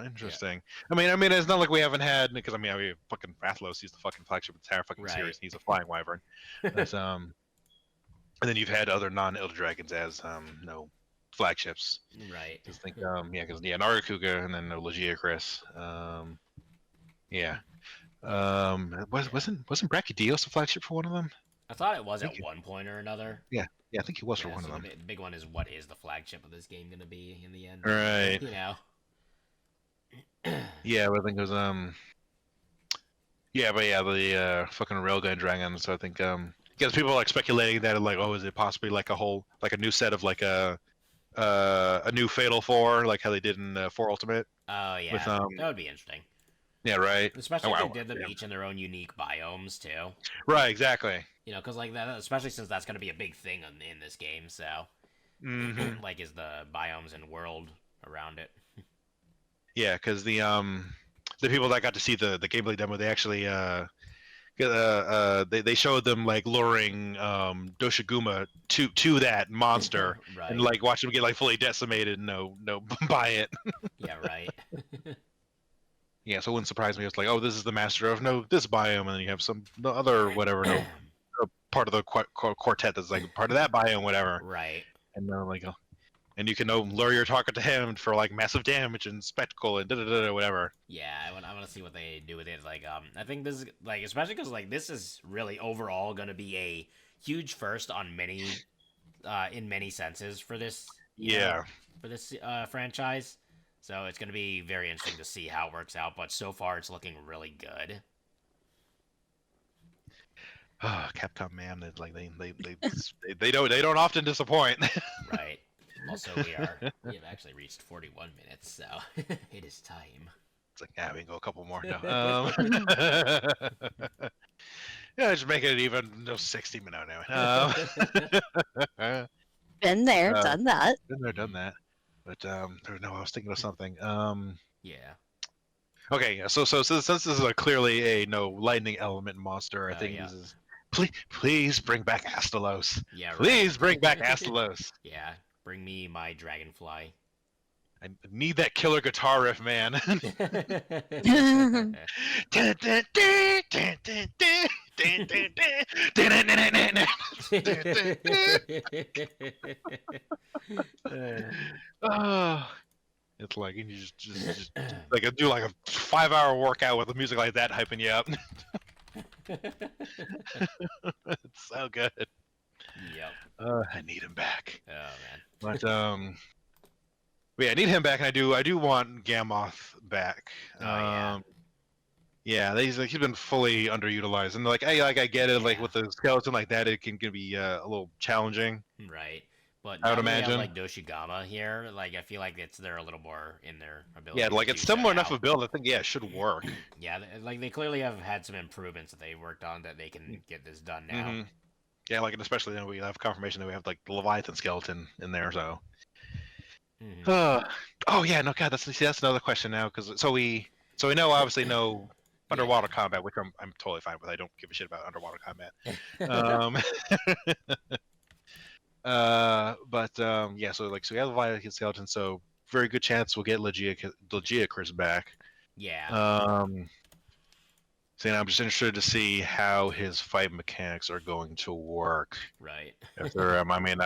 interesting. Yeah. I mean, it's not like we haven't had because we have fucking Rathlos. He's the fucking flagship of the entire fucking series. And he's a flying wyvern. But, and then you've had other non-Elder Dragons as flagships. Right. Just think, Narakuga and then Legiacris. Yeah. Wasn't Brachydios a flagship for one of them? I thought it was at one point or another. Yeah. Yeah, I think he was for Yeah, one so of them. the big one is what is the flagship of this game going to be in the end? Right. You know. Yeah, but I think it was Yeah, but yeah, the fucking railgun dragon. So I think because people are like speculating that like, oh, is it possibly like a new set of like a new Fatal 4, like how they did in 4 Ultimate Oh with yeah, that would be interesting. yeah, right. Especially Oh, if they wow. did them Yeah. each in their own unique biomes too. Right, exactly. You know, because like that, especially since that's going to be a big thing in this game. So, Hmm. like, is the biomes and world around it? Yeah, because the people that got to see the gameplay demo, they actually they showed them like luring Doshiguma to that monster and Right. like watch him get like fully decimated. No, buy it. Yeah. Right. Yeah, so it wouldn't surprise me. It's like, oh, this is the master of this biome, and then you have some the other whatever part of the quartet that's like part of that biome, whatever. Right. And like, and you can lure your target to him for like massive damage and spectacle and whatever. Yeah, I want to see what they do with it. Like, I think this is like, especially because like this is really overall going to be a huge first on many, in many senses for this. Yeah. For this franchise. So it's going to be very interesting to see how it works out. But so far, it's looking really good. Oh, Capcom, man, they don't often disappoint. Right. Also, we have actually reached 41 minutes, so it is time. It's like, yeah, we can go a couple more. No. Yeah, just make it even 60 minutes anyway. Been there, done that. Been there, done that. But no, I was thinking of something. Yeah. Okay, yeah. So since this is clearly a no lightning element monster, I think yeah. this is please bring back Astalos. Yeah. Right. Please bring back Astalos. Yeah. Bring me my dragonfly. I need that killer guitar riff, man. Oh, it's like you just like do like a 5-hour workout with the music like that hyping you up. It's so good. Yep. I need him back. Oh man. But yeah, I need him back, and I do want Gammoth back. Oh, yeah. Yeah, he's been fully underutilized, and like I get it, like Yeah. with the skeleton like that, it can be a little challenging. Right. But I would now that we imagine. have, like Doshigama here, like I feel like they're a little more in their ability. Yeah, like to it's do similar so enough now. of build. I think it should work. Yeah, like they clearly have had some improvements that they worked on that they can get this done now. Mhm. Yeah, like and especially then we have confirmation that we have like the Leviathan skeleton in there. So, Mhm. oh yeah, no, God, that's another question now because so we know obviously no underwater combat, which I'm totally fine with. I don't give a shit about underwater combat. Yeah, so we have the Leviathan skeleton, so very good chance we'll get Legiacris back. Yeah. So I'm just interested to see how his fight mechanics are going to work. Right. If they're, I mean,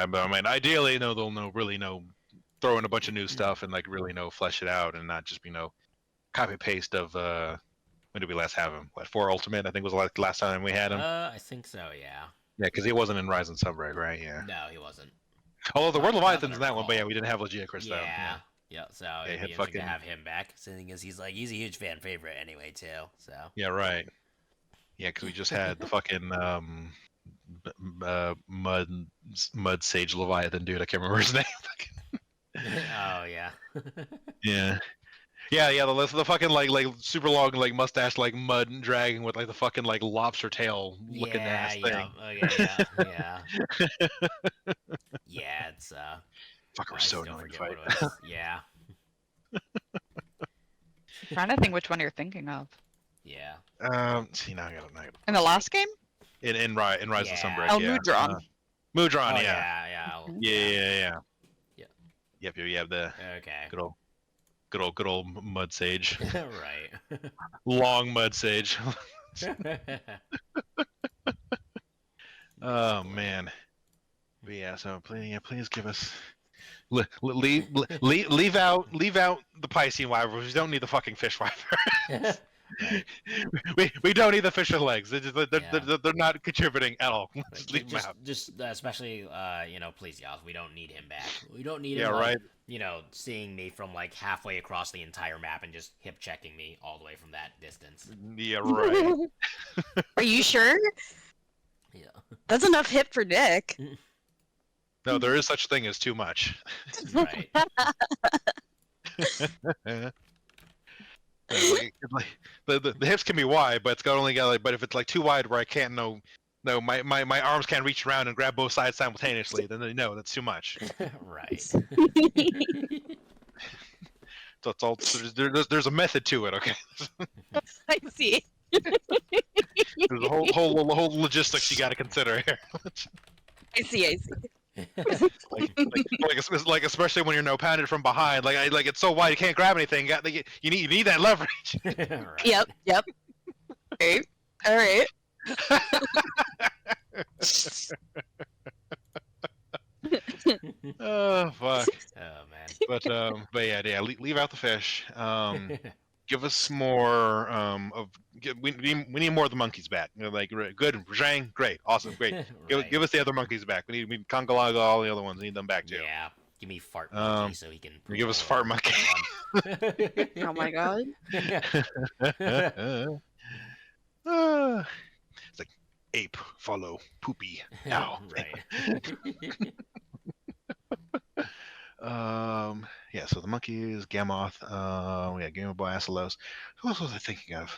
ideally, they'll really throw in a bunch of new stuff and like really flesh it out and not just be copy paste of when did we last have him? What, 4 Ultimate? I think was like last time we had him. I think so. Yeah. Yeah, because he wasn't in Rise and Sunbreak, right? Yeah. No, he wasn't. Although there were Not Leviathans in that I that one, but yeah, recall. we didn't have Legiacris though. Yeah. Yeah. So it'd be had interesting to have him back, seeing as he's a huge fan favorite anyway too. So. Yeah, right. Yeah, because we just had the fucking mud sage Leviathan dude. I can't remember his name. Oh yeah. Yeah. The fucking like super long like mustache like mud dragon with like the fucking like lobster tail looking ass thing. Yeah. Yeah, it's Fuck, we're I so still annoying to forget fight. what it was. Yeah. Trying to think which one you're thinking of. Yeah. See now I gotta In the last game? in Rise of Yeah. Sunbreak. Oh, yeah. Mudron. Mudron, Oh, yeah. Yeah. Yep, you have the Okay. good old mud sage. Right. Long mud sage. Oh man. But yeah, so please give us leave out the Piscean wyvern. We don't need the fucking fish wyvern. Right. We don't need the fish with legs. Yeah. They're not contributing at all. Like, Just leave them out. just especially, please, y'all, we don't need him back. We don't need Yeah, him, like, right. seeing me from, like, halfway across the entire map and just hip-checking me all the way from that distance. Yeah, right. Are you sure? Yeah. That's enough hip for Nick. No, there is such thing as too much. Right. The hips can be wide, but it's got only got like. But if it's like too wide where I can't my arms can't reach around and grab both sides simultaneously, then no, that's too much. Right. So it's all there's a method to it. Okay, I see. there's a whole logistics you got to consider here. I see. like especially when you're pounded from behind. Like it's so wide you can't grab anything. You need that leverage. Right. Yep. Okay. All right. Oh fuck. Oh man. But yeah, leave out the fish. Give us more we need more of the monkeys back. Like good, Zhang, great, awesome, great. Right. Give us the other monkeys back. We need Kongalaga, all the other ones. We need them back too. Yeah. Give me fart monkey so he can. Give us fart monkey. Oh my god. It's like ape follow poopy now. Right. Yeah, so the monkeys, Gamoth, yeah, Game Boy Asalos. Who else was I thinking of?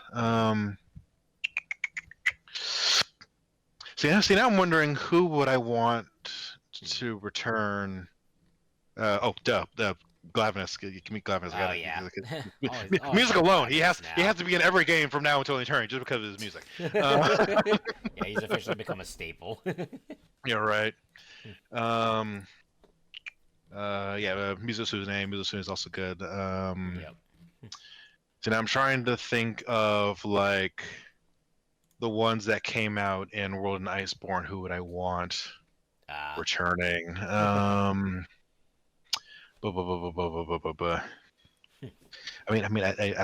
See now I'm wondering who would I want to return. The Glavenus. Give me Glavenus. Oh yeah. Always Music like alone. Glavenus He has to be in every game from now until eternity just because of his music. Yeah, he's officially become a staple. Yeah, right. Mizusune. Mizusune is also good. Yep. So now I'm trying to think of like the ones that came out in World and Iceborne. Who would I want returning? I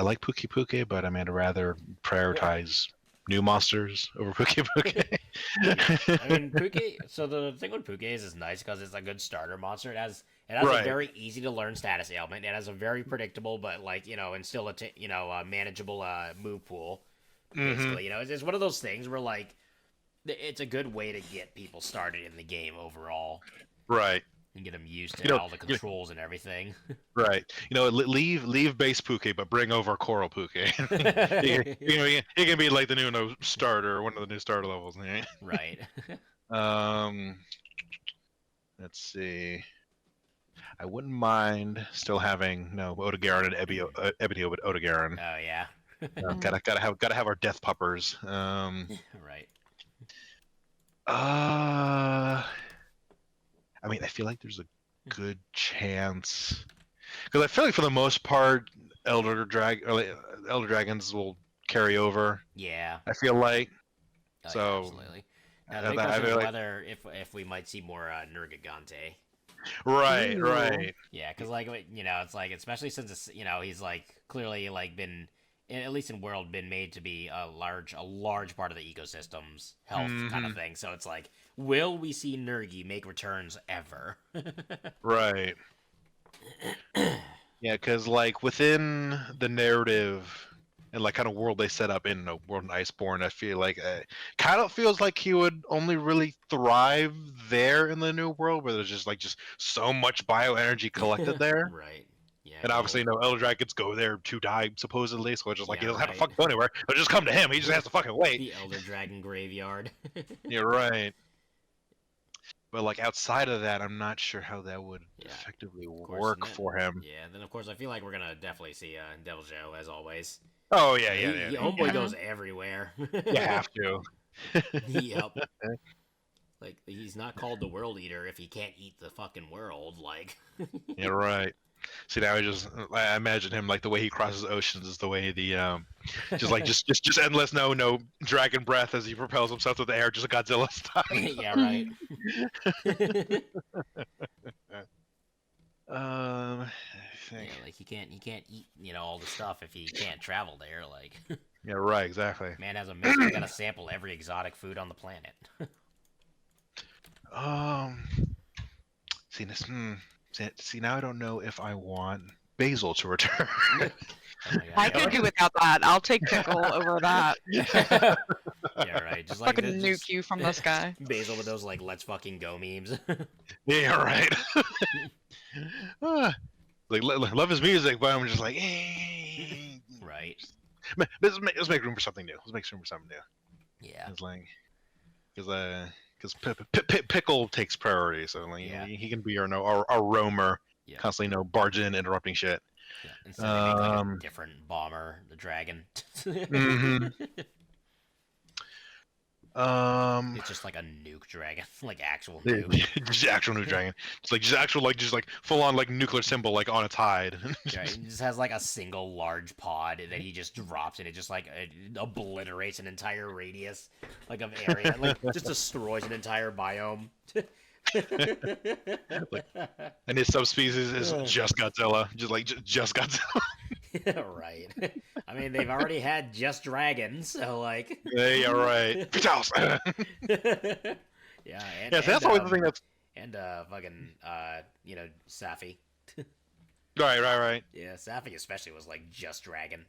like Puki Puki, but I'd rather prioritize new monsters over Puki Puki. I mean, Puke. So the thing with Puke is it's nice because it's a good starter monster. It has Right. a very easy to learn status ailment. It has a very predictable, but and still manageable move pool. Basically, it's one of those things where like it's a good way to get people started in the game overall. Right. And get them used to all the controls and everything. Right. Leave base Puke, but bring over Coral Puke. He can be like the new starter, one of the new starter levels. Right. Let's see. I wouldn't mind still having Odogaron and Ebony Odogaron. Oh yeah. Gotta have our death puppers. Right. I feel like there's a good chance because I feel like for the most part, Elder Dragons will carry over. Yeah. I feel like. Oh, So, yeah, absolutely. Now, the big I question is feel like- whether if we might see more Nergigante. Right, Ooh. right. Yeah, because it's like especially since it's he's like clearly like been at least in world been made to be a large part of the ecosystem's health kind of thing. So it's like, will we see Nergi make returns ever? Right. Yeah, because like within the narrative and like kind of world they set up in World and Iceborne, I feel like kind of feels like he would only really thrive there in the new world, where there's just so much bioenergy collected there. Right. Yeah. And obviously, Elder Dragons go there to die, supposedly. So it's just like he Yeah, doesn't have to right. fucking go anywhere. But just come to him. He just has to fucking wait. The Elder Dragon Graveyard. You're right. But like outside of that, I'm not sure how that would Yeah. effectively course, work and then- for him. Yeah, then of course I feel like we're gonna definitely see Devil Joe as always. Oh yeah, Homeboy Yeah. goes everywhere. You have to. Yep. Like he's not called the World Eater if he can't eat the fucking world. Like. You're right. See now, I imagine him like the way he crosses oceans is the way the just endless no dragon breath as he propels himself through the air, just a Godzilla style. Yeah. Right. I think. Yeah, like he can't eat all the stuff if he can't travel there. Like. Yeah, right, exactly. Man has a mission. You gotta sample every exotic food on the planet. See this. See, now I don't know if I want basil to return. Oh my I god. could do without that. I'll take pickle over that. Yeah, right. Just like Fucking nuke just you from the sky. Basil with those like "let's fucking go" memes. Yeah, right. Like love his music, but I'm just like, Right. let's make room for something new. Let's make room for something new. Yeah. It's like, because pickle takes priority, so like Yeah. he can be our roamer, Yeah. constantly barging in, interrupting shit. Yeah. Instead they make like a different bomber, the dragon. Mhm. It's just like a nuke dragon, like actual nuke. just actual new dragon, just like full on like nuclear symbol like on its hide. Right, it just has like a single large pod that he just drops and it just like it obliterates an entire radius like of area, like just destroys an entire biome. And his subspecies is just Godzilla, just Godzilla. Right. I mean, they've already had just dragons, so like. Yeah, right. Vitalis. Yeah, Yeah, so that's always the thing that's and fucking Safi. right. Yeah, Safi especially was like just dragon.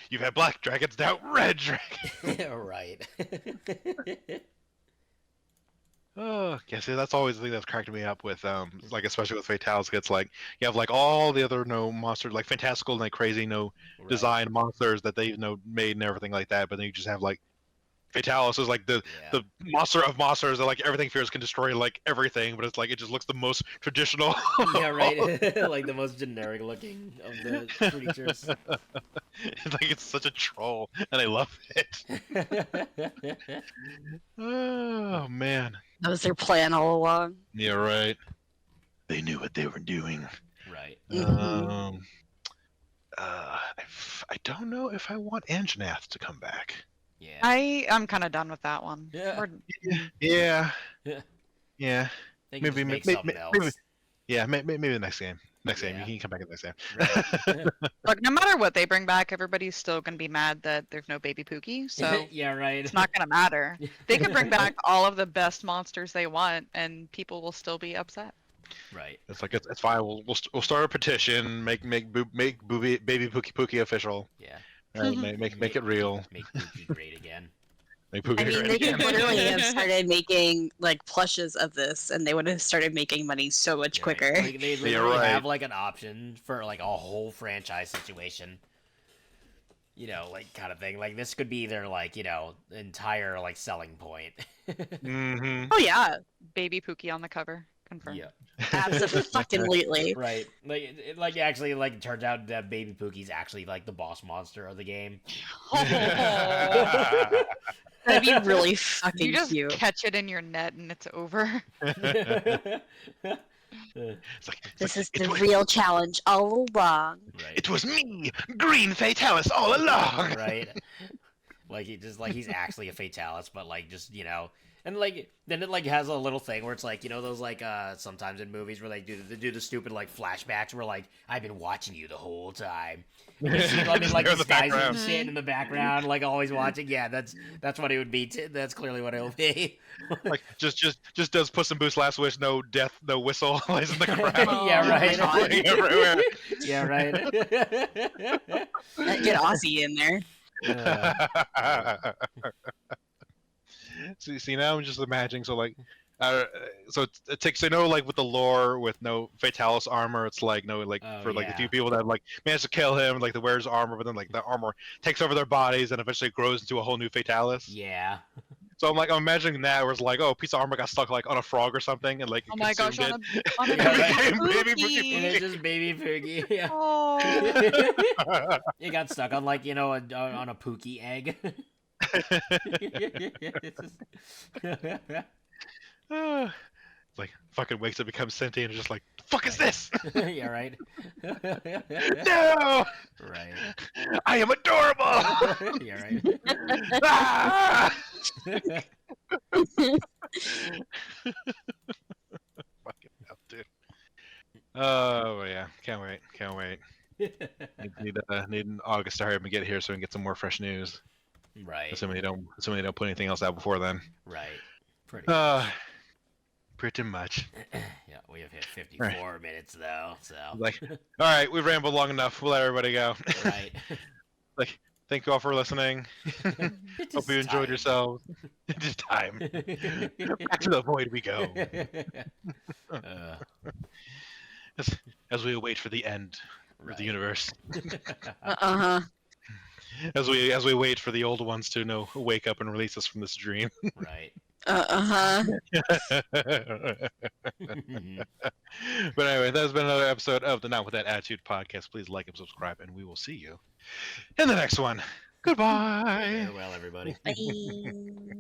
You've had black dragons, now red dragons. Right. Oh, yeah, see, that's always the thing that's cracked me up with, like, especially with Fatalis. It's like, you have, like, all the other, monsters, like, fantastical and, like, crazy, Right. design monsters that they've, made and everything like that, but then you just have, like, Fatalis is, like, the monster of monsters that, like, everything fears can destroy, like, everything, but it's, like, it just looks the most traditional. Yeah, right. Like the most generic looking of the creatures. It's like, it's such a troll, and I love it. Oh, man. That was their plan all along. Yeah, right. They knew what they were doing. Right. Mhm. I don't know if I want Anjanath to come back. Yeah. I'm kind of done with that one. Yeah. Yeah. Yeah. Yeah. They can Maybe, just make maybe, something maybe, else. yeah, maybe the next game. Next game, Yeah. you can come back in the next game. Right. Look, no matter what they bring back, everybody's still gonna be mad that there's no baby Pookie. So Yeah, right. it's not gonna matter. They can bring back all of the best monsters they want, and people will still be upset. Right. It's like it's fine. We'll start a petition. Make baby Pookie Pookie official. Yeah. Right, make it real. Make Pookie great again. Make Pookie I mean, great they again. could literally have started making like plushes of this, and they would have started making money so much Yeah, quicker. right. Like, they literally right. have like an option for like a whole franchise situation. Like kind of thing. Like this could be their like, entire like selling point. Mm-hmm. Oh yeah, Baby Pookie on the cover, confirmed. Yeah. absolutely. Right. Like it like actually like it turns out that Baby Pookie's actually like the boss monster of the game. That'd be really fucking You just cute. catch it in your net and it's over. This is the real challenge all along. Right. It was me, Green Fatalis, all along. Right. Like he's actually a Fatalis, but like just and like then it like has a little thing where it's like those like sometimes in movies where they do the stupid like flashbacks where like I've been watching you the whole time. And you see them in like They're in the disguises and background. shit in the background, like always watching. Yeah, that's what it would be. That's clearly what it'll be. Like just does Puss in Boots Last Wish, no death, no whistle, lays in the ground. Yeah, right. Flying everywhere. Yeah, right. Get Ozzy in there. See, now I'm just imagining. So like, so it takes. Like with the lore, with no Fatalis armor, it's like no like Oh, for like yeah. a few people that like managed to kill him, like the wears armor, but then like the armor takes over their bodies and eventually grows into a whole new Fatalis. Yeah. So I'm imagining that where it's like, oh, a piece of armor got stuck like on a frog or something, and like it Oh my gosh, consumed on a Yeah, Baby Pookie. And it's just Baby Pookie. Yeah. Oh. it. It got stuck on like on a Pookie egg. It's like fucking wakes up, becomes sentient, and just like, the fuck is this? Yeah, right. No, Right. I am adorable. Yeah, right. Ah! Fucking hell, dude. Oh yeah, can't wait. Need August to hurry up and get here so we can get some more fresh news. Right. Assuming they don't put anything else out before then. Right. Pretty Uh, much. Pretty much. Yeah, we have hit 54 minutes though, so. Like, all right, we've rambled long enough. We'll let everybody go. Right. Like, thank you all for listening. It Hope you is enjoyed time. yourselves. It is time. Back to the void we go. As we await for the end of the universe. Uh-huh. As we wait for the old ones to wake up and release us from this dream. Right. Uh-huh. But anyway, that's been another episode of the Not With That Attitude podcast. Please like and subscribe, and we will see you in the next one. Goodbye. Farewell, everybody. Bye.